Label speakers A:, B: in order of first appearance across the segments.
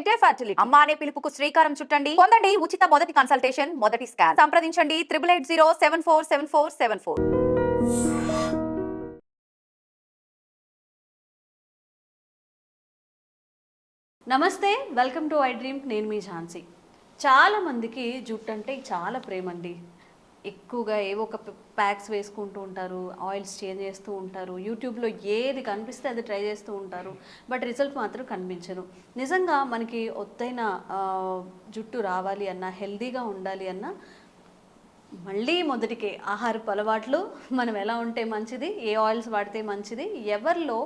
A: Fertility fertility అమ్మ అనే పిలుపుకు శ్రీకారం చుట్టండి. పొందండి ఉచిత మొదటి కన్సల్టేషన్, మొదటి స్కాన్. సంప్రదించండి 8880747474.
B: నమస్తే, వెల్కమ్ టు ఐ డ్రీమ్. నేను మీ ఝాన్సీ. చాలామందికి జుట్టు అంటే చాలా ప్రేమ అండి. ఎక్కువగా ఏవో ఒక ప్యాక్స్ వేసుకుంటూ ఉంటారు, ఆయిల్స్ చేంజ్ చేస్తూ ఉంటారు, యూట్యూబ్లో ఏది కనిపిస్తే అది ట్రై చేస్తూ ఉంటారు. బట్ రిజల్ట్ మాత్రం కనిపించరు. నిజంగా మనకి ఒత్తైన జుట్టు రావాలి అన్నా, హెల్దీగా ఉండాలి అన్నా మళ్ళీ మొదటికే ఆహారపు అలవాట్లు, మనం ఎలా ఉంటే మంచిది, ఏ ఆయిల్స్ వాడితే మంచిది. ఎవరిలో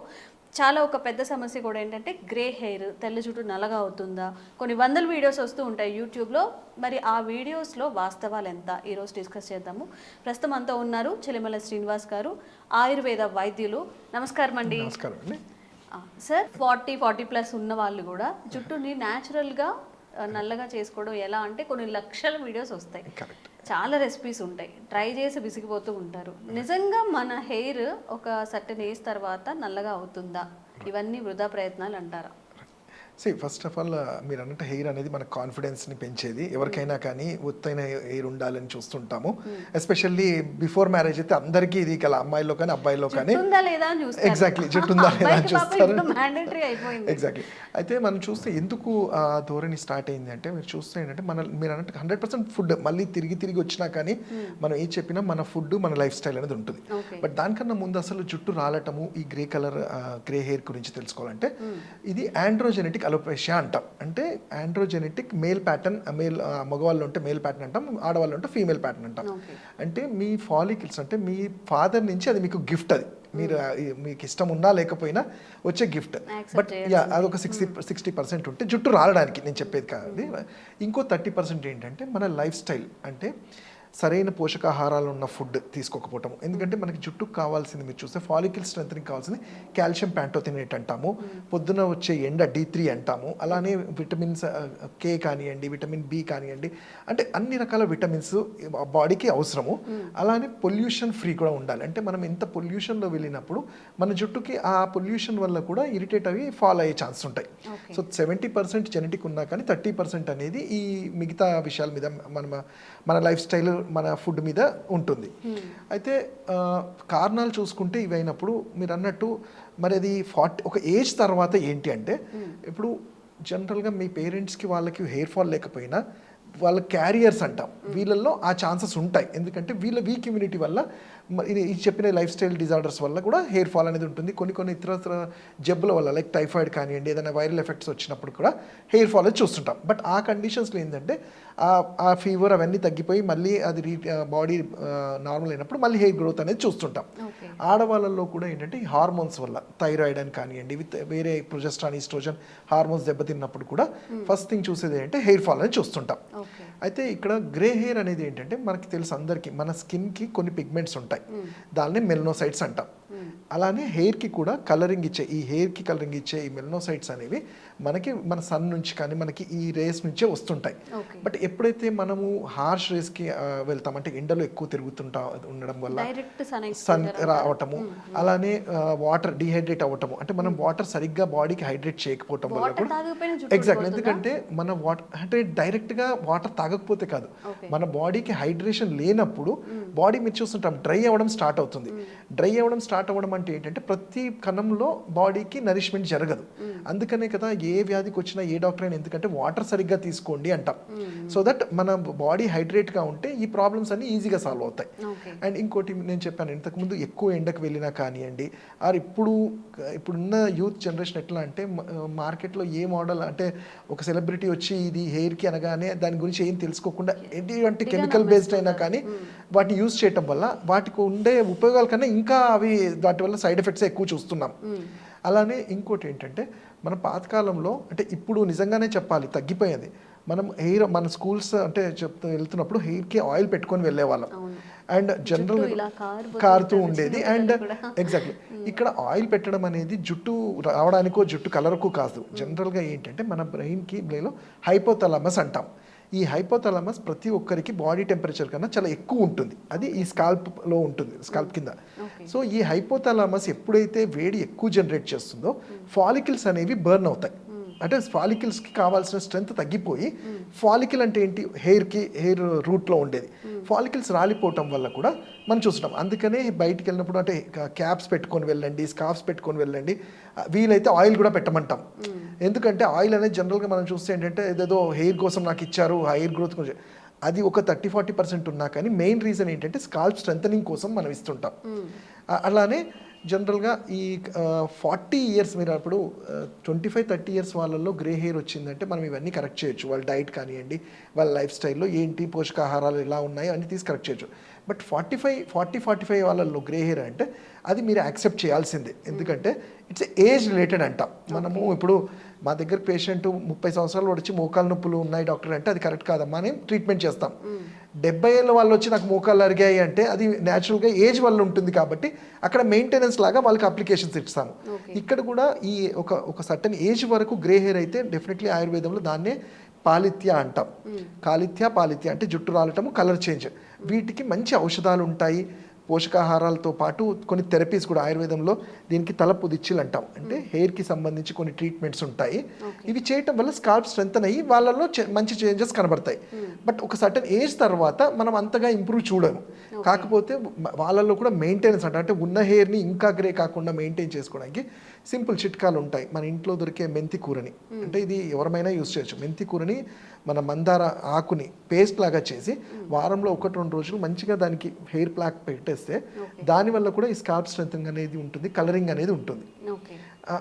B: చాలా ఒక పెద్ద సమస్య కూడా ఏంటంటే గ్రే హెయిర్, తెల్ల జుట్టు నల్లగా అవుతుందా. కొన్ని వందల వీడియోస్ వస్తూ ఉంటాయి యూట్యూబ్లో. మరి ఆ వీడియోస్లో వాస్తవాలు ఎంత, ఈరోజు డిస్కస్ చేద్దాము. ప్రస్తుతం అంతా ఉన్నారు చిలిమల శ్రీనివాస్ గారు, ఆయుర్వేద వైద్యులు. నమస్కారం అండి. సార్, 40+ ఉన్న వాళ్ళు కూడా జుట్టుని న్యాచురల్గా నల్లగా చేసుకోవడం ఎలా అంటే కొన్ని లక్షల వీడియోస్ వస్తాయి, చాలా రెసిపీస్ ఉంటాయి, ట్రై చేసి విసిగిపోతూ ఉంటారు. నిజంగా మన హెయిర్ ఒక సర్టెన్ ఏజ్ తర్వాత నల్లగా అవుతుందా? ఇవన్నీ వృధా ప్రయత్నాలు అంటారా?
C: ఫస్ట్ ఆఫ్ ఆల్ మీరు అన్నట్టు హెయిర్ అనేది మన కాన్ఫిడెన్స్ని పెంచేది. ఎవరికైనా కానీ ఒత్తైన హెయిర్ ఉండాలని చూస్తుంటాము. ఎస్పెషల్లీ బిఫోర్ మ్యారేజ్ అయితే అందరికీ ఇది గల, అమ్మాయిలో కానీ అబ్బాయిలో కానీ ఎగ్జాక్ట్లీ జుట్టు ఉందా లేదా అని చూస్తారు. ఎగ్జాక్ట్లీ. అయితే మనం చూస్తే ఎందుకు ఆ ధోరణి స్టార్ట్ అయింది అంటే, మీరు చూస్తే ఏంటంటే మీరు అన్నట్టు 100% ఫుడ్ మళ్ళీ తిరిగి వచ్చినా కానీ మనం ఏం చెప్పినా మన ఫుడ్, మన లైఫ్ స్టైల్ అనేది ఉంటుంది. బట్ దానికన్నా ముందు అసలు జుట్టు రాలటము, ఈ గ్రే కలర్ గ్రే హెయిర్ గురించి తెలుసుకోవాలంటే, ఇది ఆండ్రోజెనెటిక్ అలోపేషియా అంటాం. అంటే ఆండ్రోజెనెటిక్ మేల్ ప్యాటర్న్, మగవాళ్ళు ఉంటే మేల్ ప్యాటర్న్ అంటాం, ఆడవాళ్ళు ఉంటే ఫీమేల్ ప్యాటర్న్ అంటాం. అంటే మీ ఫాలికల్స్ అంటే మీ ఫాదర్ నుంచి అది మీకు గిఫ్ట్, అది మీరు మీకు ఇష్టం ఉన్నా లేకపోయినా వచ్చే గిఫ్ట్. బట్ అదొక 60% ఉంటే జుట్టు రాలడానికి నేను చెప్పేది కాదు. ఇంకో 30% ఏంటంటే మన లైఫ్ స్టైల్. అంటే సరైన పోషకాహారాలు ఉన్న ఫుడ్ తీసుకోకపోవటము. ఎందుకంటే మనకి జుట్టుకు కావాల్సింది, మీరు చూస్తే ఫాలికల్ స్ట్రెంత్నింగ్ కావాల్సింది కాల్షియం ప్యాంటోథెనేట్ అంటాము, పొద్దున వచ్చే ఎండ D3 అంటాము, అలానే విటమిన్స్ K కానివ్వండి, విటమిన్ B కానివ్వండి, అంటే అన్ని రకాల విటమిన్స్ బాడీకి అవసరము. అలానే పొల్యూషన్ ఫ్రీ కూడా ఉండాలి. అంటే మనం ఎంత పొల్యూషన్లో వెళ్ళినప్పుడు మన జుట్టుకి ఆ పొల్యూషన్ వల్ల కూడా ఇరిటేట్ అవి ఫాల్ అయ్యే ఛాన్స్ ఉంటాయి. సో 70% జెనెటిక్ ఉన్నా కానీ 30% అనేది ఈ మిగతా విషయాల మీద మన లైఫ్ స్టైల్, మన ఫుడ్ మీద ఉంటుంది. అయితే కారణాలు చూసుకుంటే ఇవైనప్పుడు మీరు అన్నట్టు మరి అది ఒక ఏజ్ తర్వాత ఏంటి అంటే, ఇప్పుడు జనరల్గా మీ పేరెంట్స్కి వాళ్ళకి హెయిర్ ఫాల్ లేకపోయినా వాళ్ళ క్యారియర్స్ అంటాం, వీళ్ళల్లో ఆ ఛాన్సెస్ ఉంటాయి. ఎందుకంటే వీళ్ళ వీక్ ఇమ్యూనిటీ వల్ల, ఇది చెప్పిన లైఫ్ స్టైల్ డిజార్డర్స్ వల్ల కూడా హెయిర్ ఫాల్ అనేది ఉంటుంది. కొన్ని ఇతర జబ్బుల వల్ల, లైక్ టైఫాయిడ్ కానివ్వండి, ఏదైనా వైరల్ ఎఫెక్ట్స్ వచ్చినప్పుడు కూడా హెయిర్ ఫాల్ అనేది చూస్తుంటాం. బట్ ఆ కండిషన్స్లో ఏంటంటే ఆ ఫీవర్ అవన్నీ తగ్గిపోయి మళ్ళీ అది బాడీ నార్మల్ అయినప్పుడు మళ్ళీ హెయిర్ గ్రోత్ అనేది చూస్తుంటాం. ఆడవాళ్ళలో కూడా ఏంటంటే ఈ హార్మోన్స్ వల్ల, థైరాయిడ్ అని కానివ్వండి, వేరే ప్రొజెస్ట్రాన్, ఈస్ట్రోజన్ హార్మోన్స్ దెబ్బతిన్నప్పుడు కూడా ఫస్ట్ థింగ్ చూసేది ఏంటంటే హెయిర్ ఫాల్ అనేది చూస్తుంటాం. అయితే ఇక్కడ గ్రే హెయిర్ అనేది ఏంటంటే మనకి తెలుసు అందరికీ, మన స్కిన్కి కొన్ని పిగ్మెంట్స్ ఉంటాయి, దాన్ని మెలనోసైట్స్ అంటాం. అలానే హెయిర్కి కూడా కలరింగ్ ఇచ్చే, ఈ హెయిర్కి కలరింగ్ ఇచ్చే ఈ మెలనోసైట్స్ అనేవి మనకి మన సన్ నుంచి కానీ మనకి ఈ రేస్ నుంచే వస్తుంటాయి. బట్ ఎప్పుడైతే మనము హార్ష్ రేస్కి వెళ్తాం, అంటే ఎండలో ఎక్కువ ఉండడం వల్ల సన్ రావటము, అలానే వాటర్ డిహైడ్రేట్ అవ్వటము, అంటే మనం వాటర్ సరిగ్గా బాడీకి హైడ్రేట్ చేయకపోవటం వల్ల కూడా ఎగ్జాక్ట్లీ. ఎందుకంటే మన వాటర్ అంటే డైరెక్ట్గా వాటర్ తాగకపోతే కాదు, మన బాడీకి హైడ్రేషన్ లేనప్పుడు బాడీ మీరు చూస్తుంటాం డ్రై అవ్వడం స్టార్ట్ అవుతుంది. డ్రై అవ్వడం స్టార్ట్ అవ్వడం అంటే ఏంటంటే ప్రతి కణంలో బాడీకి నరిష్మెంట్ జరగదు. అందుకనే కదా ఏ వ్యాధికి వచ్చినా ఏ డాక్టర్ అయినా ఎందుకంటే వాటర్ సరిగ్గా తీసుకోండి అంటాం. సో దట్ మన బాడీ హైడ్రేట్గా ఉంటే ఈ ప్రాబ్లమ్స్ అన్ని ఈజీగా సాల్వ్ అవుతాయి. అండ్ ఇంకోటి నేను చెప్పాను, ఇంతకుముందు ఎక్కువ ఎండకు వెళ్ళినా కానివ్వండి, ఆర్ ఇప్పుడున్న యూత్ జనరేషన్ ఎట్లా అంటే మార్కెట్లో ఏ మోడల్ అంటే ఒక సెలబ్రిటీ వచ్చి ఇది హెయిర్కి అనగానే దాని గురించి ఏం తెలుసుకోకుండా ఎటువంటి కెమికల్ బేస్డ్ అయినా కానీ వాటిని యూజ్ చేయటం వల్ల వాటికి ఉండే ఉపయోగాల కన్నా ఇంకా అవి వాటి వల్ల సైడ్ ఎఫెక్ట్స్ ఎక్కువ చూస్తున్నాం. అలానే ఇంకోటి ఏంటంటే మన పాతకాలంలో, అంటే ఇప్పుడు నిజంగానే చెప్పాలి తగ్గిపోయేది, మనం మన స్కూల్స్ అంటే వెళ్తున్నప్పుడు హెయిర్కి ఆయిల్ పెట్టుకొని వెళ్ళేవాళ్ళం. అండ్ జనరల్ కారుతూ ఉండేది. అండ్ ఎగ్జాక్ట్లీ ఇక్కడ ఆయిల్ పెట్టడం అనేది జుట్టు రావడానికో జుట్టు కలర్కు కాదు. జనరల్గా ఏంటంటే మన బ్రెయిన్కి హైపోథాలమస్ అంటాం. ఈ హైపోథాలమస్ ప్రతి ఒక్కరికి బాడీ టెంపరేచర్ కన్నా చాలా ఎక్కువ ఉంటుంది, అది ఈ స్కాల్ప్లో ఉంటుంది, స్కాల్ప్ కింద. సో ఈ హైపోథాలమస్ ఎప్పుడైతే వేడి ఎక్కువ జనరేట్ చేస్తుందో ఫాలికల్స్ అనేవి బర్న్ అవుతాయి. అంటే ఫాలికల్స్కి కావాల్సిన స్ట్రెంత్ తగ్గిపోయి ఫాలికల్ అంటే ఏంటి, హెయిర్ రూట్లో ఉండేది ఫాలికల్స్ రాలిపోవటం వల్ల కూడా మనం చూస్తున్నాం. అందుకనే బయటికి వెళ్ళినప్పుడు అంటే క్యాప్స్ పెట్టుకొని వెళ్ళండి, స్కార్ఫ్స్ పెట్టుకొని వెళ్ళండి, వీలైతే ఆయిల్ కూడా పెట్టమంటాం. ఎందుకంటే ఆయిల్ అనేది జనరల్గా మనం చూస్తే ఏంటంటే ఏదేదో హెయిర్ కోసం నాకు ఇచ్చారు, హెయిర్ గ్రోత్ కోసం, అది ఒక 30-40% ఉన్నా కానీ మెయిన్ రీజన్ ఏంటంటే స్కాల్ప్ స్ట్రెంథనింగ్ కోసం మనం ఇస్తుంటాం. అలానే జనరల్గా ఈ 40 ఇయర్స్ మీరు అప్పుడు 25-30 ఇయర్స్ వాళ్ళల్లో గ్రే హెయిర్ వచ్చిందంటే మనం ఇవన్నీ కరెక్ట్ చేయొచ్చు. వాళ్ళ డైట్ కానివ్వండి, వాళ్ళ లైఫ్ స్టైల్లో ఏంటి పోషకాహారాలు ఎలా ఉన్నాయో అన్నీ తీసి కరెక్ట్ చేయొచ్చు. బట్ 40-45 వాళ్ళల్లో గ్రే హెయిర్ అంటే అది మీరు యాక్సెప్ట్ చేయాల్సిందే. ఎందుకంటే ఇట్స్ ఏజ్ రిలేటెడ్ అంటాం. మనము ఇప్పుడు మా దగ్గర పేషెంట్ 30 సంవత్సరాలు వచ్చి మోకాలు నొప్పులు ఉన్నాయి డాక్టర్ అంటే అది కరెక్ట్ కాదమ్మా అని ట్రీట్మెంట్ చేస్తాం. 70 ఏళ్ళ వాళ్ళు వచ్చి నాకు మోకాలు అరిగాయి అంటే అది న్యాచురల్గా ఏజ్ వల్ల ఉంటుంది కాబట్టి అక్కడ మెయింటెనెన్స్ లాగా వాళ్ళకి అప్లికేషన్స్ ఇస్తాము. ఇక్కడ కూడా ఈ ఒక సర్టన్ ఏజ్ వరకు గ్రే హెయిర్ అయితే డెఫినెట్లీ ఆయుర్వేదంలో దాన్నే పాలిత్య అంటాం. పాలిత్య అంటే జుట్టు రాలటము, కలర్ చేంజ్, వీటికి మంచి ఔషధాలు ఉంటాయి. పోషకాహారాలతో పాటు కొన్ని థెరపీస్ కూడా ఆయుర్వేదంలో దీనికి తలపుదిచ్చిలు అంటాం. అంటే హెయిర్కి సంబంధించి కొన్ని ట్రీట్మెంట్స్ ఉంటాయి. ఇవి చేయటం వల్ల స్కాల్ప్ స్ట్రెంథన్ అయ్యి వాళ్ళలో మంచి చేంజెస్ కనబడతాయి. బట్ ఒక సర్టన్ ఏజ్ తర్వాత మనం అంతగా ఇంప్రూవ్ చూడము. కాకపోతే వాళ్ళల్లో కూడా మెయింటెనెన్స్ అంటే ఉన్న హెయిర్ని ఇంకా గ్రే కాకుండా మెయింటైన్ చేసుకోవడానికి సింపుల్ చిట్కాలు ఉంటాయి. మన ఇంట్లో దొరికే మెంతి కూరని, అంటే ఇది ఎవరమైనా యూజ్ చేయొచ్చు. మెంతి కూరని మన మందార ఆకుని పేస్ట్ లాగా చేసి వారంలో 1-2 రోజులు మంచిగా దానికి హెయిర్ ప్లాక్ పెట్టేస్తే దానివల్ల కూడా ఈ స్కాల్ప్ స్ట్రెంథనింగ్ అనేది ఉంటుంది, కలరింగ్ అనేది ఉంటుంది.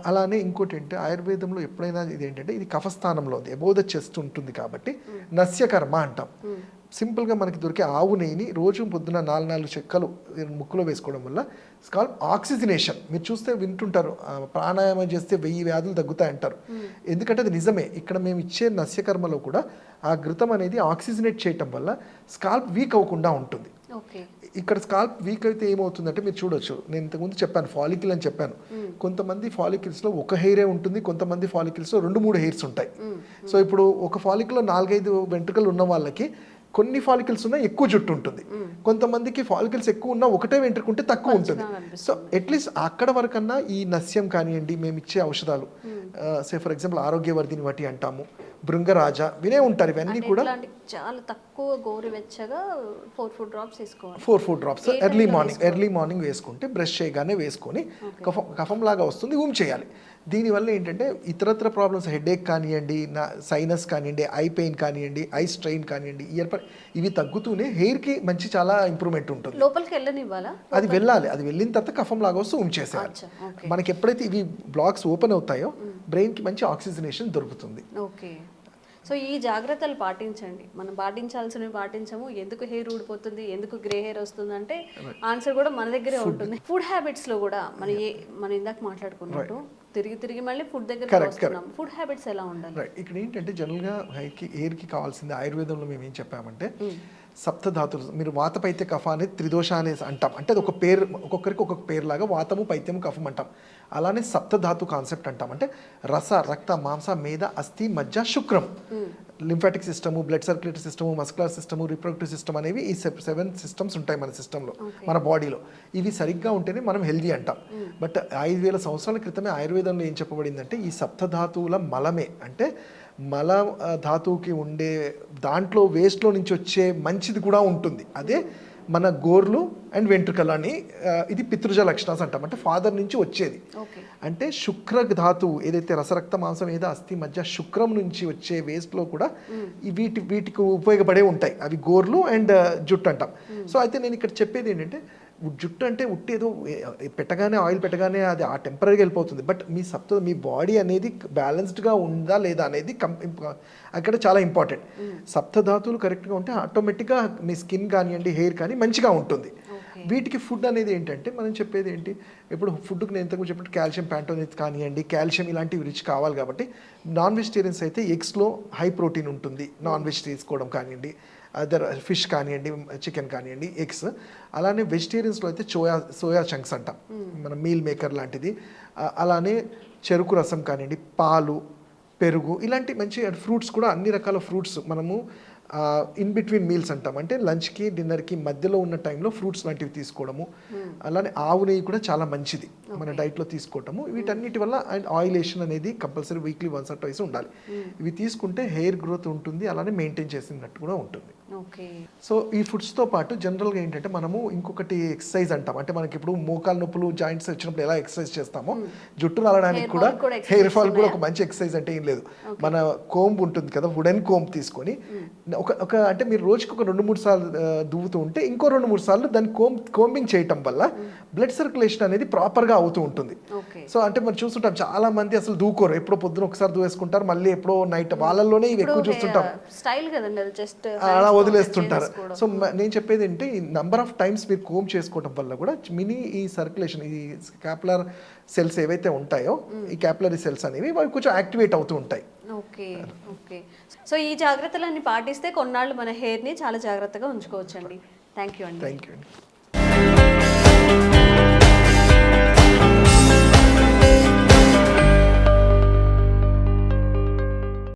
C: అలానే ఇంకోటి ఏంటంటే ఆయుర్వేదంలో ఎప్పుడైనా ఇది ఏంటంటే ఇది కఫస్థానంలో ఉంది, అబోవ్ ద చెస్ట్ ఉంటుంది కాబట్టి నస్యకర్మ అంటాం. సింపుల్గా మనకి దొరికే ఆవు నెయ్యిని రోజు పొద్దున 4 చెక్కలు ముక్కులో వేసుకోవడం వల్ల స్కాల్ప్ ఆక్సిజనేషన్, మీరు చూస్తే వింటుంటారు ప్రాణాయామం చేస్తే 1000 వ్యాధులు తగ్గుతాయి అంటారు. ఎందుకంటే అది నిజమే. ఇక్కడ మేము ఇచ్చే నస్యకర్మలో కూడా ఆ ఘృతం అనేది ఆక్సిజనేట్ చేయటం వల్ల స్కాల్ప్ వీక్ అవ్వకుండా ఉంటుంది. ఇక్కడ స్కాల్ప్ వీక్ అయితే ఏమవుతుందంటే మీరు చూడొచ్చు, నేను ఇంతకుముందు చెప్పాను ఫాలికల్ అని చెప్పాను. కొంతమంది ఫాలికల్స్లో ఒక హెయిరే ఉంటుంది, కొంతమంది ఫాలికల్స్లో 2-3 హెయిర్స్ ఉంటాయి. సో ఇప్పుడు ఒక ఫాలికల్లో 4-5 వెంట్రుకలు ఉన్న వాళ్ళకి కొన్ని ఫాలికల్స్ ఉన్నా ఎక్కువ జుట్టు ఉంటుంది, కొంతమందికి ఫాలికల్స్ ఎక్కువ ఉన్నా ఒకటే వెంట్రుకుంటే తక్కువ ఉంటుంది. సో అట్లీస్ట్ అక్కడ వరకన్నా ఈ నస్యం కానివ్వండి, మేము ఇచ్చే ఔషధాలు ఫర్ ఎగ్జాంపుల్ ఆరోగ్యవర్ధిని వాటి అంటాము, భృంగరాజ వినే ఉంటారు. ఇవన్నీ కూడా
B: చాలా తక్కువ గోరువెచ్చగా 4 drops వేసుకోవాలి.
C: 4 drops ఎర్లీ మార్నింగ్ వేసుకుంటే బ్రష్ చేయగానే వేసుకొని కఫం లాగా వస్తుంది, చేయాలి. దీనివల్ల ఏంటంటే ఇతరత్ర ప్రాబ్లమ్స్, హెడేక్ కానివ్వండి, సైనస్ కానివ్వండి, ఐ పెయిన్ కానివ్వండి, ఐ స్ట్రెయిన్ కానివ్వండి, ఇవి తగ్గుతూనే హెయిర్కి మంచి చాలా ఇంప్రూవ్మెంట్ ఉంటుంది.
B: లోపలికి వెళ్ళనివ్వాలా?
C: అది వెళ్ళాలి. అది వెళ్ళిన తర్వాత కఫం లాగా వస్తూ చేసేయాలి. మనకి ఎప్పుడైతే ఇవి బ్లాక్స్ ఓపెన్ అవుతాయో బ్రెయిన్కి మంచి ఆక్సిజనేషన్ దొరుకుతుంది.
B: ఓకే. సో ఈ జాగ్రత్తలు పాటించండి. మనం పాటించాల్సినవి పాటించము. ఎందుకు హెయిర్ ఊడిపోతుంది, ఎందుకు గ్రే హెయిర్ వస్తుంది అంటే ఆన్సర్ కూడా మన దగ్గరే ఉంటుంది. ఫుడ్ హ్యాబిట్స్లో కూడా మనం ఇందాక మాట్లాడుకున్నట్టు తిరిగి మళ్ళీ ఫుడ్ దగ్గర వస్తున్నాం. ఫుడ్ హ్యాబిట్స్ ఎలా ఉండాలి?
C: ఇక్కడ ఏంటంటే జనరల్గా హెయిర్కి కావాల్సింది ఆయుర్వేదంలో మేము ఏం చెప్పామంటే సప్తధాతులు. మీరు వాతపైత్య కఫ అనేది త్రిదోష అనేసి అంటాం. అంటే అది ఒక పేరు, ఒక్కొక్కరికి ఒక్కొక్క పేరు లాగా వాతము, పైత్యము, కఫం అంటాం. అలానే సప్తధాతు కాన్సెప్ట్ అంటాం. అంటే రస, రక్త, మాంస, మేధ, అస్థి, మజ్జ, శుక్రం, lymphatic system, blood circulatory system, muscular system, reproductive system అనేవి ఈ 7 సిస్టమ్స్ ఉంటాయి మన సిస్టంలో, మన బాడీలో. ఇవి సరిగ్గా ఉంటేనే మనం హెల్దీ అంటాం. బట్ 5000 సంవత్సరాల క్రితమే ఆయుర్వేదంలో ఏం చెప్పబడిందంటే ఈ సప్తధాతువుల మలమే, అంటే మల ధాతువుకి ఉండే దాంట్లో వేస్ట్లో నుంచి వచ్చే మంచిది కూడా ఉంటుంది. అదే మన గోర్లు అండ్ వెంట్రుకలు అని, ఇది పితృజ లక్షణాస్ అంటాం. అంటే ఫాదర్ నుంచి వచ్చేది. అంటే శుక్ర ధాతువు ఏదైతే రసరక్త మాంసం ఏదో అస్థి మధ్య శుక్రం నుంచి వచ్చే వేస్ట్లో కూడా వీటికి ఉపయోగపడే ఉంటాయి. అవి గోర్లు అండ్ జుట్టు అంటాం. సో అయితే నేను ఇక్కడ చెప్పేది ఏంటంటే జుట్టు అంటే ఉట్టేదో పెట్టగానే ఆయిల్ పెట్టగానే అది ఆ టెంపరీగా వెళ్ళిపోతుంది. బట్ మీ బాడీ అనేది బ్యాలెన్స్డ్గా ఉందా లేదా అనేది అక్కడ చాలా ఇంపార్టెంట్. సప్తధాతువులు కరెక్ట్గా ఉంటే ఆటోమేటిక్గా మీ స్కిన్ కానివ్వండి, హెయిర్ కానీ మంచిగా ఉంటుంది. వీటికి ఫుడ్ అనేది ఏంటంటే మనం చెప్పేది ఏంటి, ఇప్పుడు ఫుడ్కి నేను ఇంతకు చెప్పినట్టు కాల్షియం ప్యాంటోనిత్ కానివ్వండి, కాల్షియం ఇలాంటివి రిచ్ కావాలి కాబట్టి నాన్ వెజిటేరియన్స్ అయితే ఎగ్స్లో హై ప్రోటీన్ ఉంటుంది. నాన్ వెజ్ తీసుకోవడం కానివ్వండి, అదర్ ఫిష్ కానివ్వండి, చికెన్ కానివ్వండి, ఎగ్స్. అలానే వెజిటేరియన్స్లో అయితే సోయా చంక్స్ అంటాం, మన మీల్ మేకర్ లాంటిది. అలానే చెరుకు రసం కానివ్వండి, పాలు, పెరుగు, ఇలాంటి మంచి ఫ్రూట్స్ కూడా అన్ని రకాల ఫ్రూట్స్ మనము ఇన్ బిట్వీన్ మీల్స్ అంటాం, అంటే లంచ్కి డిన్నర్కి మధ్యలో ఉన్న టైంలో ఫ్రూట్స్ లాంటివి తీసుకోవడము, అలానే ఆవు నెయ్యి కూడా చాలా మంచిది మన డైట్లో తీసుకోవటము. వీటన్నిటి వల్ల అండ్ ఆయిలేషన్ అనేది compulsory weekly once or twice ఉండాలి. ఇవి తీసుకుంటే హెయిర్ గ్రోత్ ఉంటుంది, అలానే మెయింటైన్ చేసినట్టు కూడా ఉంటుంది.
B: ఓకే.
C: సో ఈ ఫుడ్స్తో పాటు జనరల్గా ఏంటంటే మనము ఇంకొకటి ఎక్సర్సైజ్ అంటాం, అంటే మనకి ఇప్పుడు మోకాలు నొప్పులు జాయింట్స్ వచ్చినప్పుడు ఎలా ఎక్సర్సైజ్ చేస్తామో జుట్టు రాలడానికి కూడా హెయిర్ ఫాల్ కూడా ఒక మంచి ఎక్సర్సైజ్ అంటే ఏం లేదు, మన కోంబ్ ఉంటుంది కదా, వుడెన్ కోంబ్ తీసుకొని ఒక అంటే మీరు రోజుకి ఒక 2-3 సార్లు దువ్వుతూ ఉంటే ఇంకో 2-3 సార్లు దాన్ని కోంబింగ్ చేయటం వల్ల బ్లడ్ సర్క్యులేషన్ అనేది ప్రాపర్గా అవుతూ ఉంటుంది. సో అంటే మనం చూస్తుంటాం చాలా మంది అసలు దూకోరు, ఎప్పుడో పొద్దున ఒకసారి దూవేసుకుంటారు, మళ్ళీ ఎప్పుడో నైట్, వాళ్ళల్లోనే ఇవి ఎక్కువ చూస్తుంటాం,
B: స్టైల్ కదండి అది, జస్ట్
C: అలా వదిలేస్తుంటారు. సో నేను చెప్పేది ఏంటి, ఈ నంబర్ ఆఫ్ టైమ్స్ మీరు కోమ్ చేసుకోవడం వల్ల కూడా ఈ సర్క్యులేషన్, ఈ క్యాపిలర్ సెల్స్ ఏవైతే ఉంటాయో, ఈ క్యాపిలరీ సెల్స్ అనేవి అవి కొంచెం యాక్టివేట్ అవుతూ ఉంటాయి.
B: ఓకే. ఓకే. సో ఈ జాగ్రత్తలన్నీ పాటిస్తే కొన్నాళ్ళు మన హెయిర్ని చాలా జాగ్రత్తగా ఉంచుకోవచ్చండి. థ్యాంక్ యూ అండి.
C: థ్యాంక్ యూ అండి.